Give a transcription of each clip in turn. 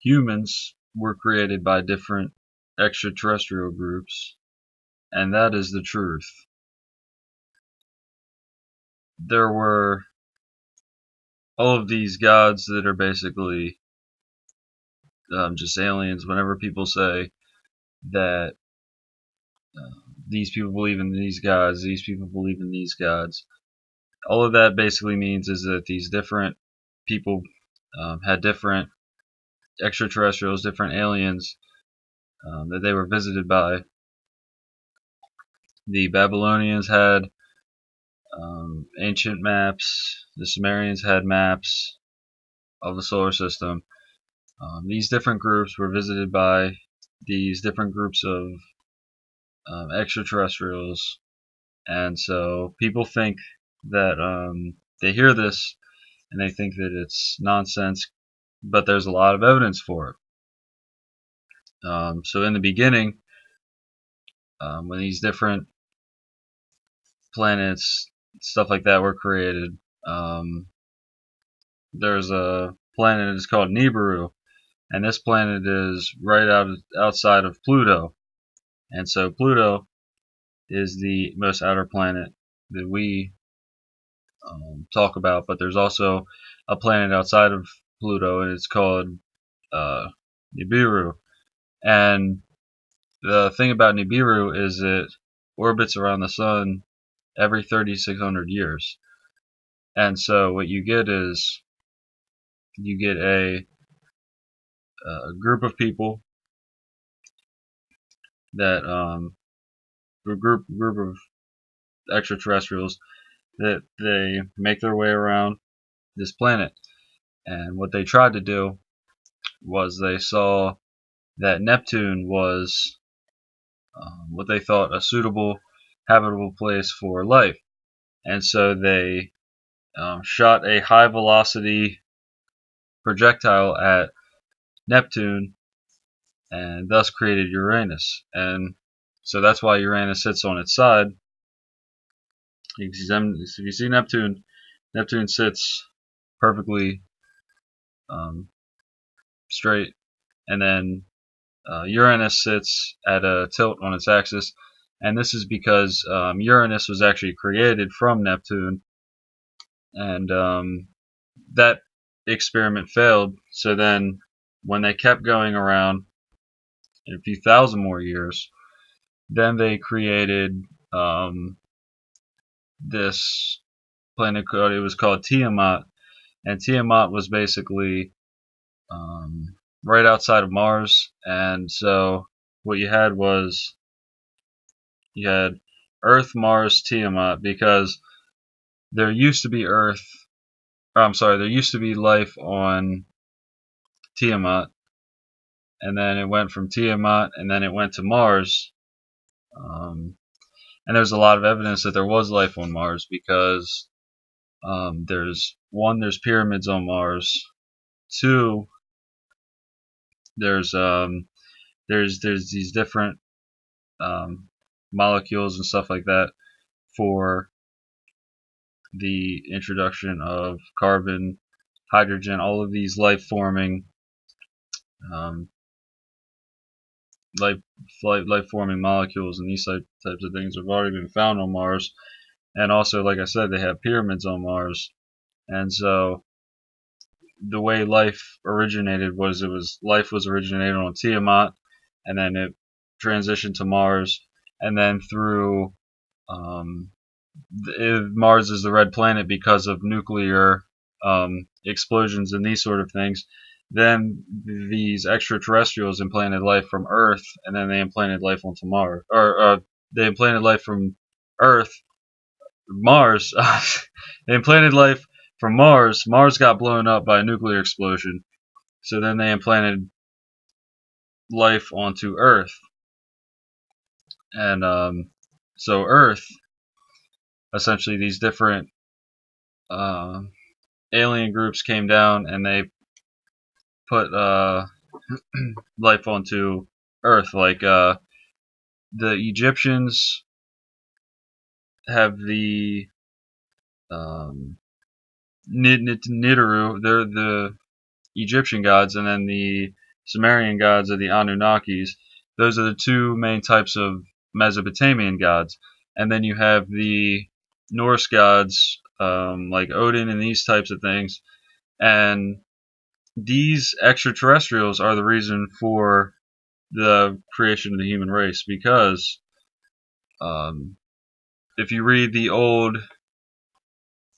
humans were created by different extraterrestrial groups, and that is the truth. There were all of these gods that are basically just aliens. Whenever people say that these people believe in these gods, these people believe in these gods, all of that basically means is that these different people had different extraterrestrials, different aliens that they were visited by. The Babylonians had ancient maps. The Sumerians had maps of the solar system. These different groups were visited by these different groups of extraterrestrials, and so people think that they hear this and they think that it's nonsense, but there's a lot of evidence for it. So in the beginning, when these different planets, stuff like that were created, there's a planet that's called Nibiru, and this planet is right outside of Pluto. And so Pluto is the most outer planet that we talk about, but there's also a planet outside of Pluto, and it's called Nibiru. And the thing about Nibiru is it orbits around the sun every 3,600 years. And so what you get is you get a group of people that a group of extraterrestrials that they make their way around this planet. And what they tried to do was they saw that Neptune was what they thought a suitable habitable place for life. And so they shot a high velocity projectile at Neptune and thus created Uranus. And so that's why Uranus sits on its side. If you see Neptune, Neptune sits perfectly straight, and then Uranus sits at a tilt on its axis. And this is because Uranus was actually created from Neptune, and that experiment failed. So then when they kept going around in a few thousand more years, then they created this planet called, it was called Tiamat, and Tiamat was basically right outside of Mars. And so what you had was you had Earth, Mars, Tiamat, because there used to be there used to be life on Tiamat, and then it went from Tiamat, and then it went to Mars. And there's a lot of evidence that there was life on Mars because there's pyramids on Mars. Two, there's these different molecules and stuff like that for the introduction of carbon, hydrogen, all of these life-forming life-forming molecules and these types of things have already been found on Mars. And also, like I said, they have pyramids on Mars. And so the way life originated was life was originated on Tiamat, and then it transitioned to Mars, and then through Mars is the red planet because of nuclear explosions and these sort of things. Then these extraterrestrials implanted life from Earth, and then they implanted life onto Mars, or they implanted life from Earth, Mars. They implanted life from Mars. Mars got blown up by a nuclear explosion, so then they implanted life onto Earth, and so Earth, essentially, these different alien groups came down and they put life onto Earth. Like the Egyptians have the Nibiru, they're the Egyptian gods, and then the Sumerian gods are the Anunnakis. Those are the two main types of Mesopotamian gods. And then you have the Norse gods, like Odin and these types of things. And these extraterrestrials are the reason for the creation of the human race, because if you read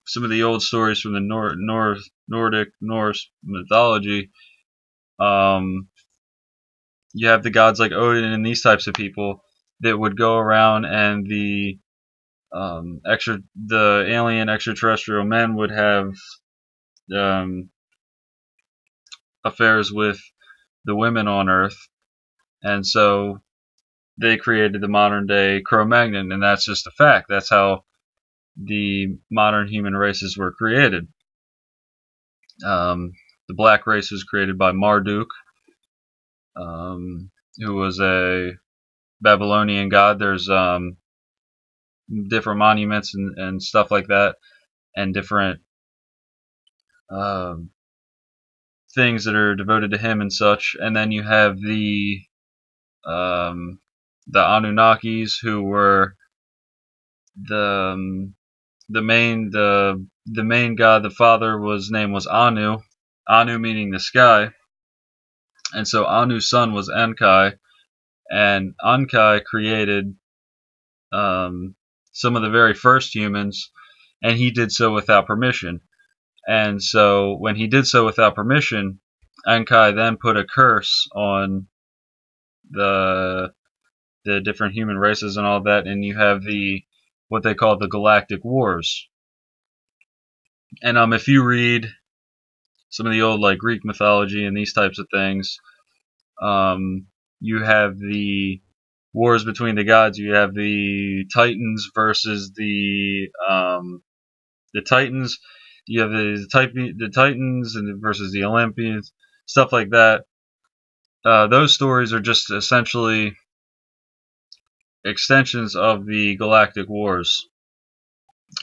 some of the old stories from the Nordic Norse mythology, you have the gods like Odin and these types of people that would go around, and the alien extraterrestrial men would have um, affairs with the women on Earth, and so they created the modern day Cro-Magnon, and that's just a fact. That's how the modern human races were created. The black race was created by Marduk, who was a Babylonian god. There's different monuments and stuff like that, and different things that are devoted to him and such. And then you have the Anunnakis, who were the main god. The father name was Anu. Anu meaning the sky. And so Anu's son was Enkai, and Enkai created some of the very first humans, and he did so without permission. And so when he did so without permission, Enkai then put a curse on the different human races and all that, and you have what they call the Galactic Wars. And if you read some of the old like Greek mythology and these types of things, you have the wars between the gods. You have the Titans versus the Titans. You have the Titans and versus the Olympians, stuff like that. Those stories are just essentially extensions of the Galactic Wars.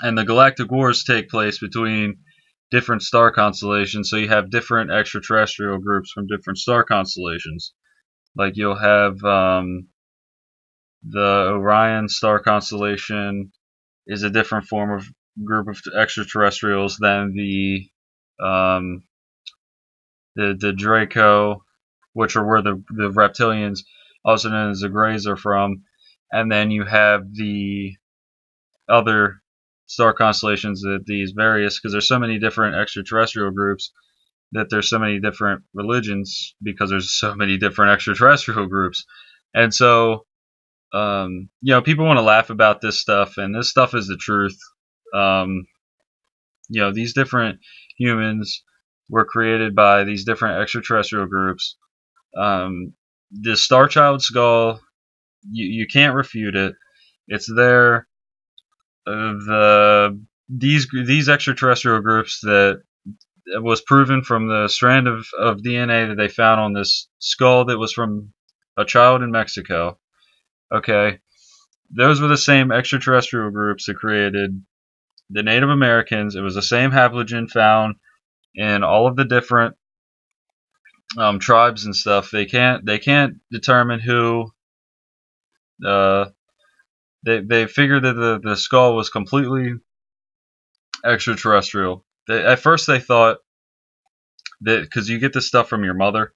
And the Galactic Wars take place between different star constellations, so you have different extraterrestrial groups from different star constellations. Like you'll have the Orion star constellation is a different form of group of extraterrestrials than the Draco, which are where the reptilians, also known as the Greys, are from. And then you have the other star constellations that these various, because there's so many different extraterrestrial groups, that there's so many different religions, because there's so many different extraterrestrial groups. And so people want to laugh about this stuff, and this stuff is the truth. These different humans were created by these different extraterrestrial groups. The starchild skull, you can't refute it. It's there. These extraterrestrial groups, that it was proven from the strand of DNA that they found on this skull that was from a child in Mexico. Okay, those were the same extraterrestrial groups that created the Native Americans. It was the same haplogen found in all of the different tribes and stuff. They can't determine who. They figured that the skull was completely extraterrestrial. At first they thought that, because you get this stuff from your mother,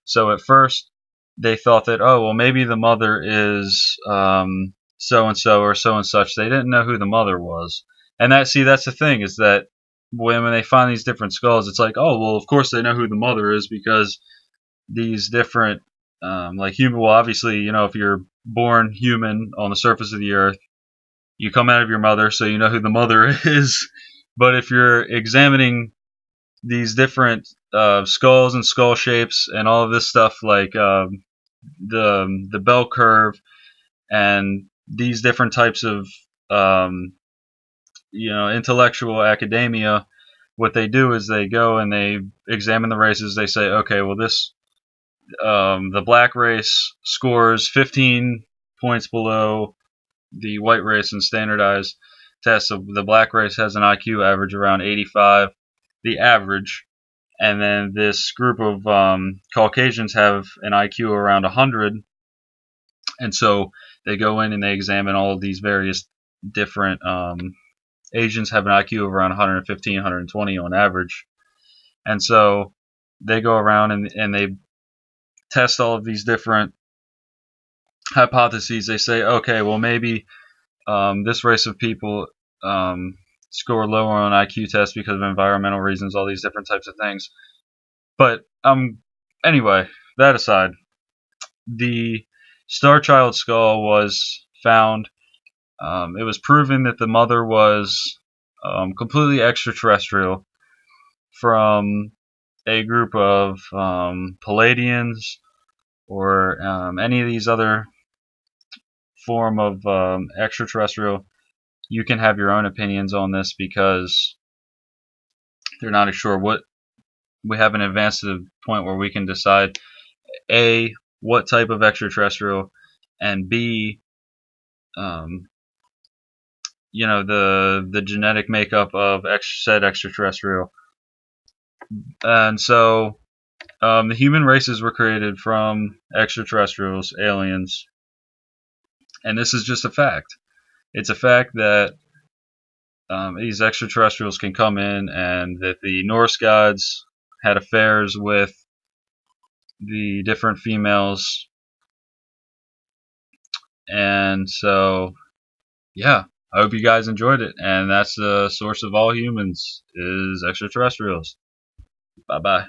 so at first they thought that, oh well, maybe the mother is so and so or so and such. They didn't know who the mother was, and that's the thing, is that when they find these different skulls, it's like, oh well, of course they know who the mother is, because these different like human. Well, obviously, if you're born human on the surface of the earth, you come out of your mother, so you know who the mother is. But if you're examining these different skulls and skull shapes and all of this stuff, like the bell curve and these different types of intellectual academia, what they do is they go and they examine the races. They say, okay, well, this the black race scores 15 points below the white race in standardized tests. So the black race has an IQ average around 85, the average, And then this group of Caucasians have an IQ around 100, and so they go in and they examine all of these various different Asians have an IQ of around 115, 120 on average. And so they go around and they test all of these different hypotheses. They say, okay, well, maybe this race of people score lower on IQ tests because of environmental reasons, all these different types of things. But anyway, that aside, the starchild skull was found. It was proven that the mother was completely extraterrestrial from a group of Palladians or any of these other form of extraterrestrial. You can have your own opinions on this because they're not sure what we haven't advanced to the point where we can decide A, what type of extraterrestrial, and B, the genetic makeup of said extraterrestrial. And so the human races were created from extraterrestrials, aliens, and this is just a fact. It's a fact that these extraterrestrials can come in, and that the Norse gods had affairs with the different females. And so, yeah, I hope you guys enjoyed it. And that's the source of all humans is extraterrestrials. Bye-bye.